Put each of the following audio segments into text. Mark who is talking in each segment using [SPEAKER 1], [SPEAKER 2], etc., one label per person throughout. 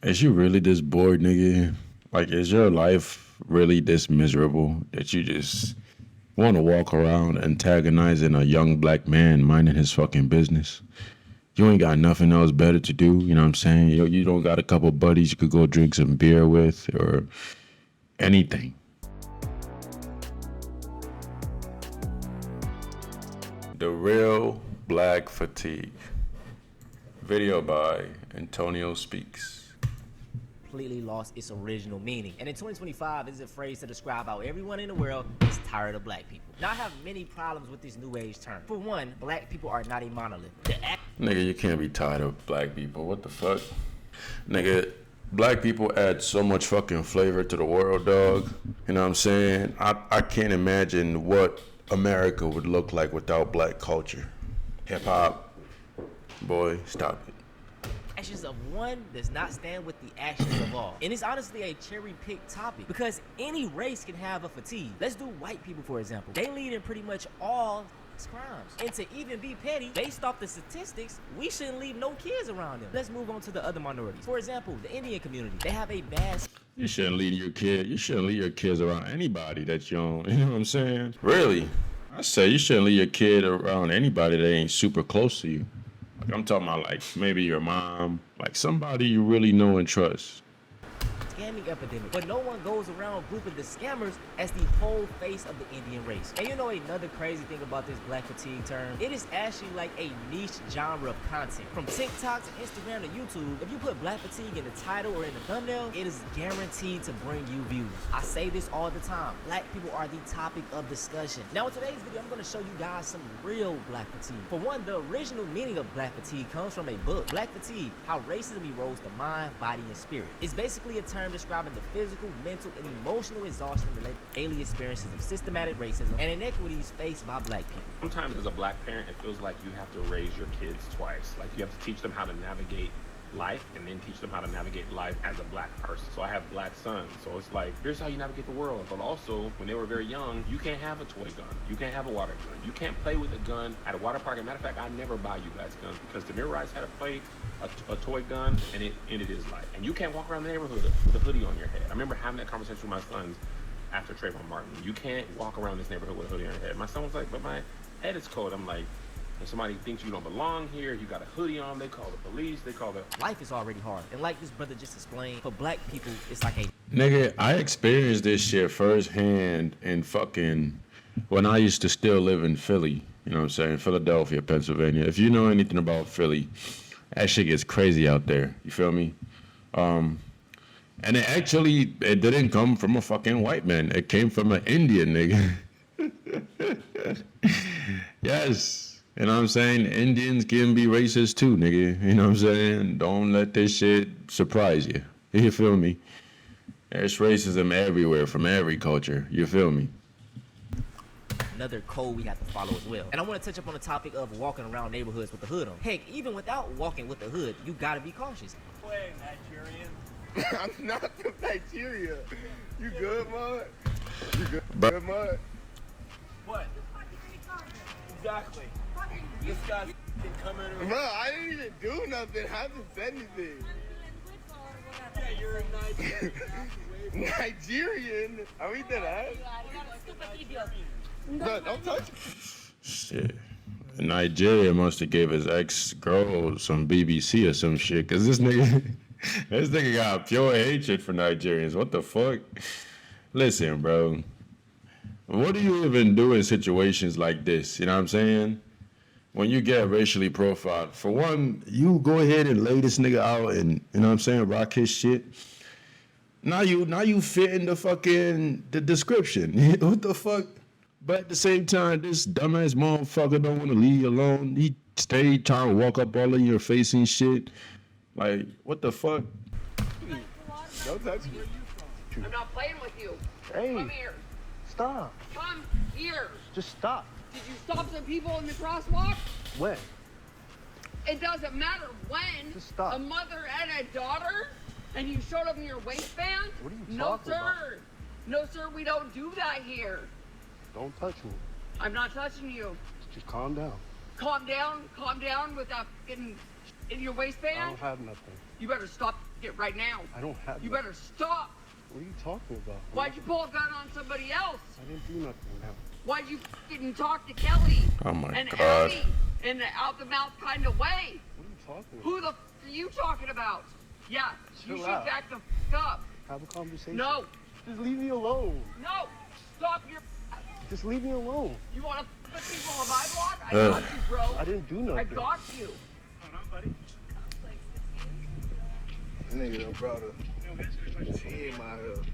[SPEAKER 1] Is you really this bored, nigga? Like, is your life really this miserable that you just want to walk around antagonizing a young black man minding his fucking business? You ain't got nothing else better to do, you know what I'm saying? You don't got a couple buddies you could go drink some beer with or anything. The Real Black Fatigue. Video by Antonio Speaks.
[SPEAKER 2] Completely lost its original meaning. And in 2025, this is a phrase to describe how everyone in the world is tired of black people. Now, I have many problems with this new age term. For one, black people are not a monolith.
[SPEAKER 1] Nigga, you can't be tired of black people. What the fuck? Nigga, black people add so much fucking flavor to the world, dog. You know what I'm saying? I can't imagine what America would look like without black culture. Hip hop, boy, stop it.
[SPEAKER 2] Actions of one does not stand with the actions of all. And it's honestly a cherry-picked topic because any race can have a fatigue. Let's do white people, for example. They lead in pretty much all crimes. And to even be petty, based off the statistics, we shouldn't leave no kids around them. Let's move on to the other minorities. For example, the Indian community. They have a mass...
[SPEAKER 1] You shouldn't leave your kids around anybody that you don't, you know what I'm saying? Really? I say you shouldn't leave your kid around anybody that ain't super close to you. Like, I'm talking about like maybe your mom, like somebody you really know and trust.
[SPEAKER 2] Scamming epidemic, but no one goes around grouping the scammers as the whole face of the Indian race. And you know another crazy thing about this black fatigue term? It is actually like a niche genre of content. From TikTok to Instagram to YouTube, if you put black fatigue in the title or in the thumbnail, it is guaranteed to bring you views. I say this all the time. Black people are the topic of discussion. Now in today's video, I'm gonna show you guys some real black fatigue. For one, the original meaning of black fatigue comes from a book, Black Fatigue, How Racism Erodes the Mind, Body, and Spirit. It's basically a term describing the physical, mental, and emotional exhaustion related to daily experiences of systematic racism and inequities faced by black people.
[SPEAKER 3] Sometimes as a black parent, it feels like you have to raise your kids twice. Like you have to teach them how to navigate life and then teach them how to navigate life as a black person. So I have black sons. So it's like, here's how you navigate the world. But also, when they were very young, you can't have a toy gun. You can't have a water gun. You can't play with a gun at a water park. As a matter of fact, I never buy you guys guns because Tamir Rice had to play a toy gun and it ended his life. And you can't walk around the neighborhood with a hoodie on your head. I remember having that conversation with my sons after Trayvon Martin. You can't walk around this neighborhood with a hoodie on your head. My son was like, but my head is cold. I'm like, if somebody thinks you don't belong here, you got a hoodie on, they call the police, they call the...
[SPEAKER 2] Life is already hard. And like this brother just explained, for black people, it's like a...
[SPEAKER 1] Nigga, I experienced this shit firsthand in fucking... when I used to still live in Philly. You know what I'm saying? Philadelphia, Pennsylvania. If you know anything about Philly, that shit gets crazy out there. You feel me? And it didn't come from a fucking white man. It came from an Indian nigga. Yes. You know what I'm saying? Indians can be racist too, nigga. You know what I'm saying? Don't let this shit surprise you. You feel me? There's racism everywhere from every culture. You feel me?
[SPEAKER 2] Another code we have to follow as well. And I want to touch up on the topic of walking around neighborhoods with the hood on. Heck, even without walking with the hood, you gotta be cautious.
[SPEAKER 4] Hey, Nigerian. I'm not from Nigeria. You good, Mud? You good, Mud? What? Exactly. This guy's coming around. Bro, I didn't even do nothing. I haven't said anything. Yeah, you're a Nigerian. Nigerian? Are we dead ass? Bro, don't touch me.
[SPEAKER 1] Shit. Nigeria must have gave his ex-girl some BBC or some shit, cause this nigga got pure hatred for Nigerians. What the fuck? Listen, bro. What do you even do in situations like this? You know what I'm saying? When you get racially profiled, for one, you go ahead and lay this nigga out and, you know what I'm saying, rock his shit. Now you fit in the description. What the fuck? But at the same time, this dumbass motherfucker don't want to leave you alone. He stayed trying to walk up all in your face and shit. Like, what the fuck?
[SPEAKER 4] Don't touch me.
[SPEAKER 5] I'm not playing with you.
[SPEAKER 4] Hey.
[SPEAKER 5] Come here.
[SPEAKER 4] Stop.
[SPEAKER 5] Come here.
[SPEAKER 4] Just stop.
[SPEAKER 5] Did you stop some people in the crosswalk?
[SPEAKER 4] When?
[SPEAKER 5] It doesn't matter when.
[SPEAKER 4] Just stop.
[SPEAKER 5] A mother and a daughter, and you showed them your waistband?
[SPEAKER 4] What are you
[SPEAKER 5] no,
[SPEAKER 4] talking
[SPEAKER 5] sir.
[SPEAKER 4] about?
[SPEAKER 5] No, sir, we don't do that here.
[SPEAKER 4] Don't touch me.
[SPEAKER 5] I'm not touching you.
[SPEAKER 4] Just calm down.
[SPEAKER 5] Calm down with that in your
[SPEAKER 4] I
[SPEAKER 5] waistband.
[SPEAKER 4] don't have nothing.
[SPEAKER 5] You better stop it right now.
[SPEAKER 4] I don't have
[SPEAKER 5] You
[SPEAKER 4] that.
[SPEAKER 5] better stop.
[SPEAKER 4] What are you talking about?
[SPEAKER 5] Why'd you pull a gun on somebody else?
[SPEAKER 4] I didn't do nothing, man.
[SPEAKER 5] Why'd you fucking talk to Kelly?
[SPEAKER 1] Oh my
[SPEAKER 5] and
[SPEAKER 1] God.
[SPEAKER 5] Abby in an out-the-mouth kind of way?
[SPEAKER 4] What are you talking about?
[SPEAKER 5] Who the are you talking about? Yeah, you
[SPEAKER 4] Chill
[SPEAKER 5] should
[SPEAKER 4] out.
[SPEAKER 5] back the up.
[SPEAKER 4] Have a conversation.
[SPEAKER 5] No,
[SPEAKER 4] Just leave me alone.
[SPEAKER 5] no, stop your.
[SPEAKER 4] Just leave me alone.
[SPEAKER 5] You want to put people on my block? I
[SPEAKER 1] Uh.
[SPEAKER 5] got you, bro.
[SPEAKER 4] I didn't do nothing.
[SPEAKER 5] I got you.
[SPEAKER 4] Nigga, brother. He ain't my help.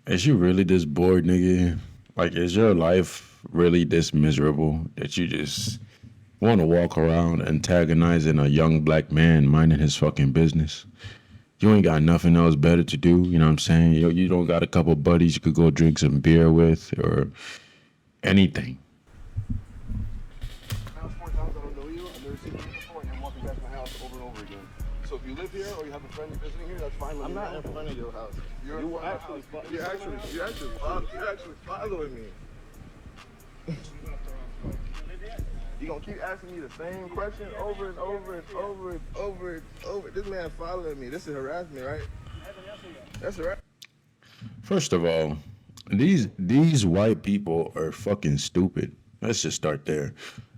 [SPEAKER 1] Is you really this bored, nigga? Like, is your life really this miserable that you just want to walk around antagonizing a young black man minding his fucking business? You ain't got nothing else better to do, you know what I'm saying? You don't got a couple buddies you could go drink some beer with or anything.
[SPEAKER 4] Now 4 times I don't know you. I've never seen you before, and you're walking past my house over and over again. So if you live here or you have a friend you're visiting here, that's fine. I'm not in front of your house. You're actually following me. You gonna keep asking me the same question over and over and over and over and over. This man following me. This is harassment, right? That's harassment.
[SPEAKER 1] First of all, these white people are fucking stupid. Let's just start there.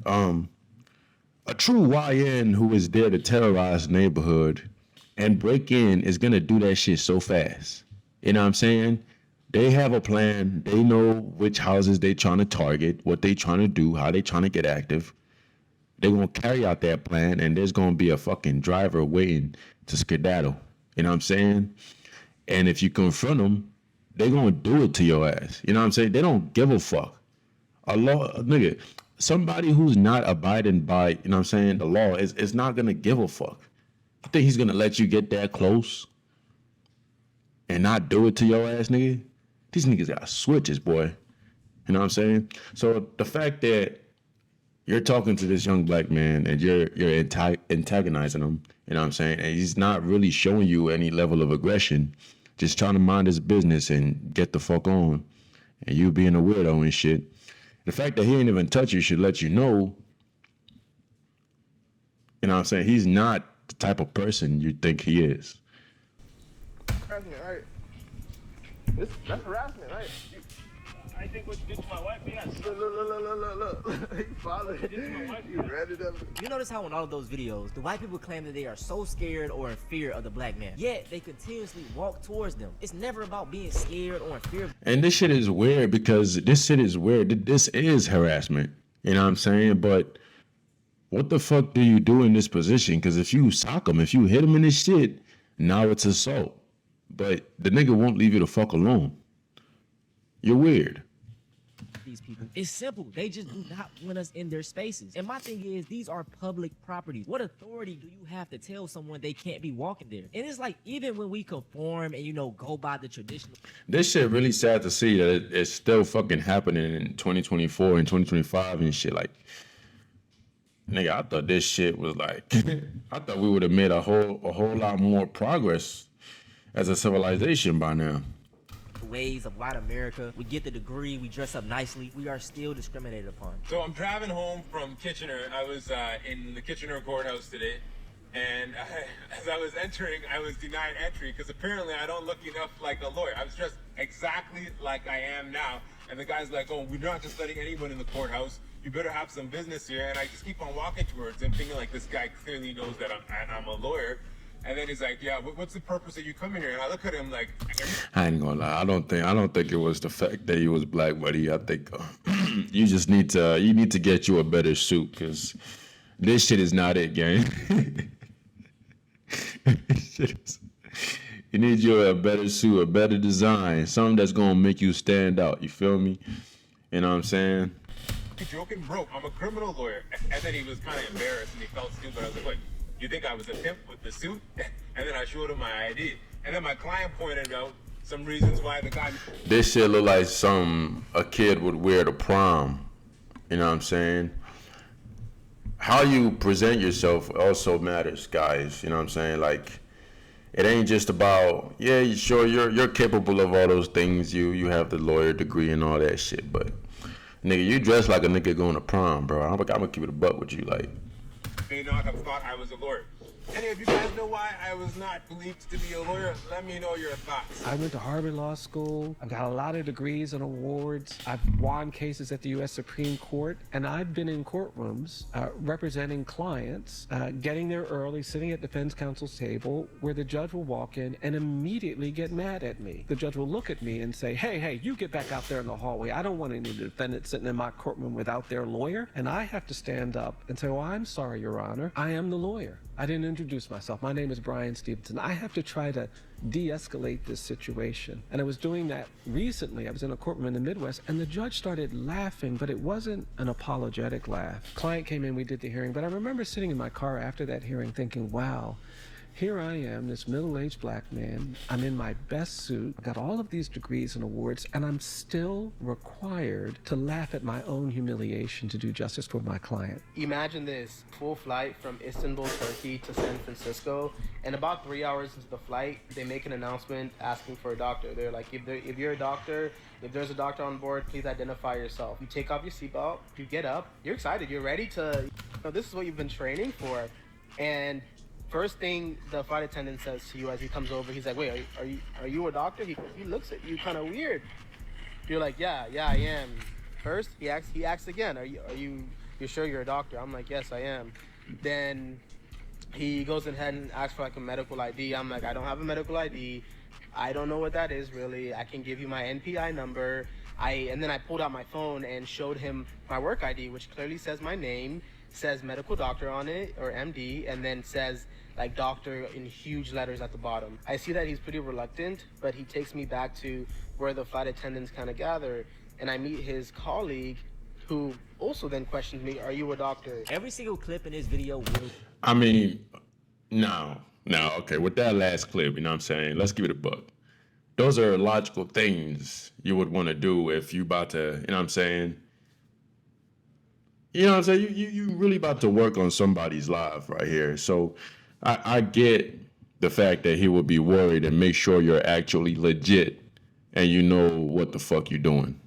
[SPEAKER 1] A true YN who is there to terrorize the neighborhood and break in is gonna do that shit so fast. You know what I'm saying? They have a plan. They know which houses they trying to target, what they trying to do, how they trying to get active. They're gonna carry out that plan, and there's gonna be a fucking driver waiting to skedaddle. You know what I'm saying? And if you confront them, they're gonna do it to your ass. You know what I'm saying? They don't give a fuck. A law, nigga, somebody who's not abiding by, you know what I'm saying, the law is not gonna give a fuck. You think he's gonna let you get that close and not do it to your ass, nigga? These niggas got switches, boy. You know what I'm saying? So the fact that you're talking to this young black man and you're antagonizing him, you know what I'm saying? And he's not really showing you any level of aggression, just trying to mind his business and get the fuck on. And you being a weirdo and shit. The fact that he ain't even touch you should let you know, you know what I'm saying? He's not the type of person you think he is.
[SPEAKER 4] Harassment, right? That's harassment, right?
[SPEAKER 6] I think what you did to my wife, yes.
[SPEAKER 4] Look. He followed it. You read it up.
[SPEAKER 2] You notice how in all of those videos, the white people claim that they are so scared or in fear of the black man, yet they continuously walk towards them. It's never about being scared or in fear of.
[SPEAKER 1] And this shit is weird because this shit is weird. This is harassment. You know what I'm saying? But what the fuck do you do in this position? Because if you sock him, if you hit him in this shit, now it's assault. But the nigga won't leave you the fuck alone. You're weird.
[SPEAKER 2] These people. It's simple. They just do not want us in their spaces. And my thing is, these are public properties. What authority do you have to tell someone they can't be walking there? And it's like, even when we conform and, go by the traditional.
[SPEAKER 1] This shit really sad to see that it's still fucking happening in 2024 and 2025 and shit. Like, nigga, I thought this shit was like, I thought we would have made a whole lot more progress as a civilization by now.
[SPEAKER 2] Ways of white America. We get the degree, we dress up nicely, we are still discriminated upon.
[SPEAKER 7] So I'm driving home from Kitchener. I was in the Kitchener courthouse today, and as I was entering, I was denied entry because apparently I don't look enough like a lawyer. I was dressed exactly like I am now, and the guy's like, "Oh, we're not just letting anyone in the courthouse. You better have some business here." And I just keep on walking towards him, thinking like this guy clearly knows that I'm a lawyer. And then he's like, "Yeah, what's the purpose of you coming here?" And I look at him like,
[SPEAKER 1] I ain't gonna lie. I don't think it was the fact that he was black, buddy. I think you just need to get you a better suit because this shit is not it, gang. You need you a better suit, a better design, something that's gonna make you stand out. You feel me? You know what I'm saying?
[SPEAKER 7] "You joking, bro? I'm a criminal lawyer." And then he was kind of embarrassed and he felt stupid. I was like, "Wait, you think I was a pimp with the suit?" And then I showed him my ID. And then my client pointed out some reasons why the guy.
[SPEAKER 1] This shit look like a kid would wear to prom. You know what I'm saying? How you present yourself also matters, guys. You know what I'm saying? Like, it ain't just about, yeah, sure, you're capable of all those things. You have the lawyer degree and all that shit, but nigga, you dress like a nigga going to prom, bro. I'm gonna keep it a buck with you, like.
[SPEAKER 7] May not have thought I was a lawyer. Any of you guys know why I was not believed to be a lawyer? Let me know your thoughts.
[SPEAKER 8] I went to Harvard Law School. I've got a lot of degrees and awards. I've won cases at the U.S. Supreme Court, and I've been in courtrooms representing clients, getting there early, sitting at defense counsel's table, where the judge will walk in and immediately get mad at me. The judge will look at me and say, hey, you get back out there in the hallway. I don't want any defendants sitting in my courtroom without their lawyer. And I have to stand up and say, well, I'm sorry, Your Honor. I am the lawyer. I didn't introduce myself. My name is Brian Stevenson. I have to try to de-escalate this situation. And I was doing that recently. I was in a courtroom in the Midwest, and the judge started laughing, but it wasn't an apologetic laugh. Client came in, we did the hearing, but I remember sitting in my car after that hearing thinking, wow, here I am, this middle-aged black man. I'm in my best suit, got all of these degrees and awards, and I'm still required to laugh at my own humiliation to do justice for my client.
[SPEAKER 9] Imagine this, full flight from Istanbul, Turkey to San Francisco, and about 3 hours into the flight, they make an announcement asking for a doctor. They're like, if you're a doctor, if there's a doctor on board, please identify yourself. You take off your seatbelt, you get up, you're excited, you're ready to, this is what you've been training for. And first thing the flight attendant says to you as he comes over, he's like, wait, are you a doctor? He looks at you kind of weird. You're like, yeah, I am. First, he asks again, you're sure you're a doctor? I'm like, yes, I am. Then he goes ahead and asks for like a medical ID. I'm like, I don't have a medical ID. I don't know what that is really. I can give you my NPI number. And then I pulled out my phone and showed him my work ID, which clearly says my name, says medical doctor on it, or MD, and then says like doctor in huge letters at the bottom. I see that he's pretty reluctant, but he takes me back to where the flight attendants kind of gather, and I meet his colleague who also then questions me, are you a doctor?
[SPEAKER 2] Every single clip in this video will...
[SPEAKER 1] I mean, no, okay, with that last clip, you know what I'm saying? Let's give it a buck. Those are logical things you would want to do if you about to, you know what I'm saying? You know what I'm saying? You really about to work on somebody's life right here. So I get the fact that he would be worried and make sure you're actually legit and you know what the fuck you're doing.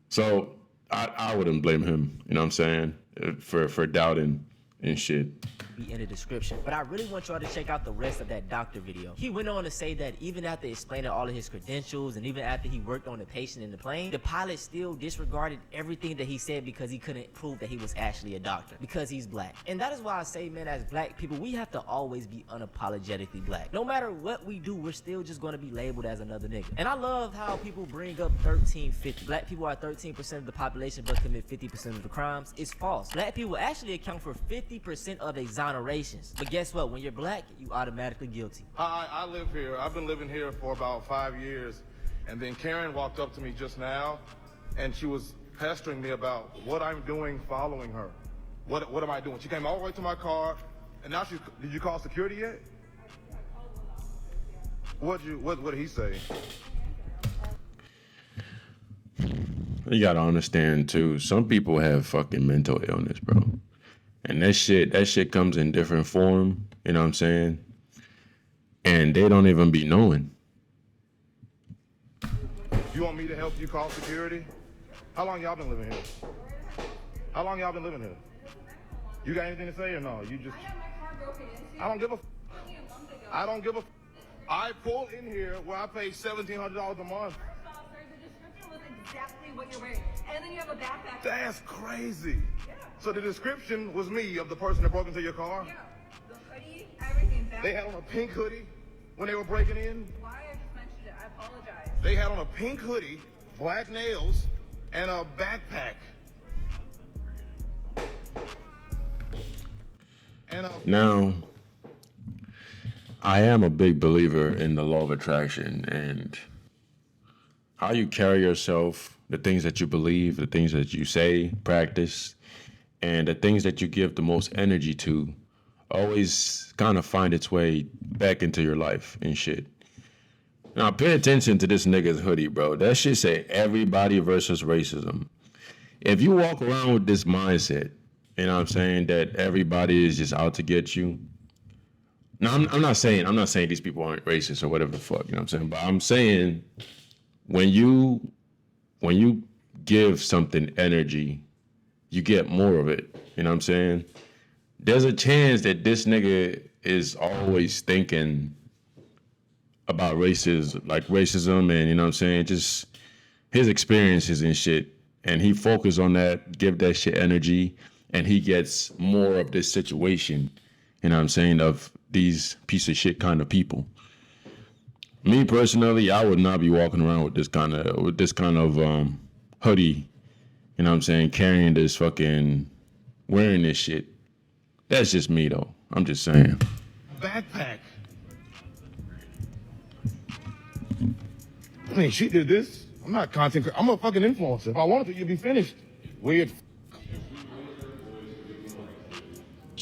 [SPEAKER 1] So I wouldn't blame him, you know what I'm saying, for doubting and shit.
[SPEAKER 2] Be in the description, but I really want y'all to check out the rest of that doctor video. He went on to say that even after explaining all of his credentials and even after he worked on the patient in the plane, the pilot still disregarded everything that he said because he couldn't prove that he was actually a doctor, because he's black. And that is why I say, man, as black people, we have to always be unapologetically black. No matter what we do, we're still just going to be labeled as another nigga. And I love how people bring up 1350. Black people are 13% of the population but commit 50% of the crimes. It's false. Black people actually account for 50% of exonerations. But guess what? When you're black, you automatically guilty.
[SPEAKER 10] I live here. I've been living here for about 5 years. And then Karen walked up to me just now, and she was pestering me about what I'm doing following her. What am I doing? She came all the way to my car, and now did you call security yet? What did he say?
[SPEAKER 1] You gotta understand too, some people have fucking mental illness, bro. And that shit comes in different form, you know what I'm saying? And they don't even be knowing.
[SPEAKER 10] You want me to help you call security? How long y'all been living here? How long y'all been living here? You got anything to say or no? You just... I don't give a... I don't give a... I pulled in here where I pay $1,700 a month.
[SPEAKER 5] Exactly what you're wearing. And then you have a backpack.
[SPEAKER 10] That's crazy.
[SPEAKER 5] Yeah.
[SPEAKER 10] So the description was me of the person that broke into your car?
[SPEAKER 5] Yeah. The hoodie, everything.
[SPEAKER 10] They had on a pink hoodie when they were breaking in?
[SPEAKER 5] Why I just mentioned it, I apologize.
[SPEAKER 10] They had on a pink hoodie, black nails, and a backpack.
[SPEAKER 1] Now, I am a big believer in the law of attraction and how you carry yourself, the things that you believe, the things that you say, practice, and the things that you give the most energy to always kind of find its way back into your life and shit. Now, pay attention to this nigga's hoodie, bro. That shit say everybody versus racism. If you walk around with this mindset, you know what I'm saying, that everybody is just out to get you, No, I'm not saying these people aren't racist or whatever the fuck, you know what I'm saying? But I'm saying when you give something energy, you get more of it. You know what I'm saying? There's a chance that this nigga is always thinking about racism and, you know what I'm saying, just his experiences and shit. And he focus on that, give that shit energy, and he gets more of this situation, you know what I'm saying, of these piece of shit kind of people. Me personally, I would not be walking around with this kind of hoodie, you know what I'm saying, carrying this fucking, wearing this shit. That's just me though. I'm just saying.
[SPEAKER 10] Backpack. I mean, she did this. I'm not content. I'm a fucking influencer. If I wanted to, you'd be finished. Weird.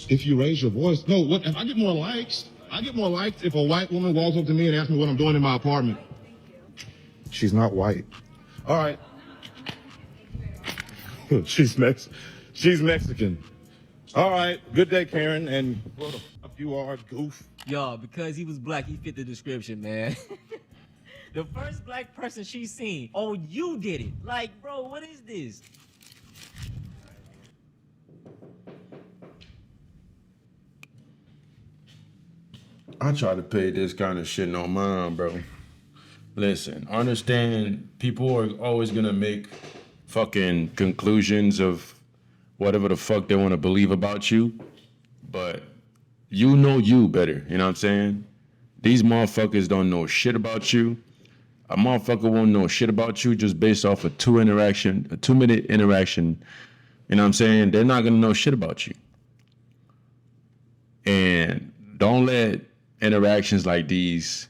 [SPEAKER 10] If you raise your voice, no. What if I get more likes? I get more likes if a white woman walks up to me and asks me what I'm doing in my apartment. She's not white. All right. She's Mexican. All right. Good day, Karen. And who the fuck you are, goof?
[SPEAKER 2] Y'all, because he was black, he fit the description, man. The first black person she's seen. Oh, you did it. Like, bro, what is this?
[SPEAKER 1] I try to pay this kind of shit no mind, bro. Listen, understand people are always gonna make fucking conclusions of whatever the fuck they want to believe about you, but you know you better, you know what I'm saying? These motherfuckers don't know shit about you. A motherfucker won't know shit about you just based off a 2-minute interaction, you know what I'm saying? They're not gonna know shit about you. And don't let interactions like these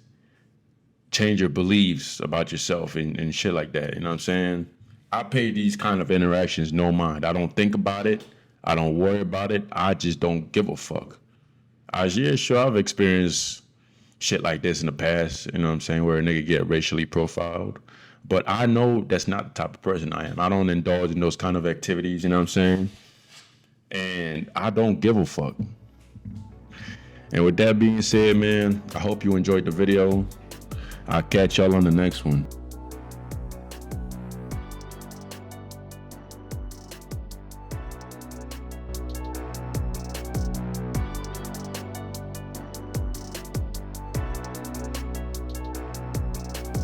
[SPEAKER 1] change your beliefs about yourself and shit like that, you know what I'm saying? I pay these kind of interactions no mind. I don't think about it. I don't worry about it. I just don't give a fuck. Sure, I've experienced shit like this in the past, you know what I'm saying, where a nigga get racially profiled. But I know that's not the type of person I am. I don't indulge in those kind of activities, you know what I'm saying? And I don't give a fuck. And with that being said, man, I hope you enjoyed the video. I'll catch y'all on the next one.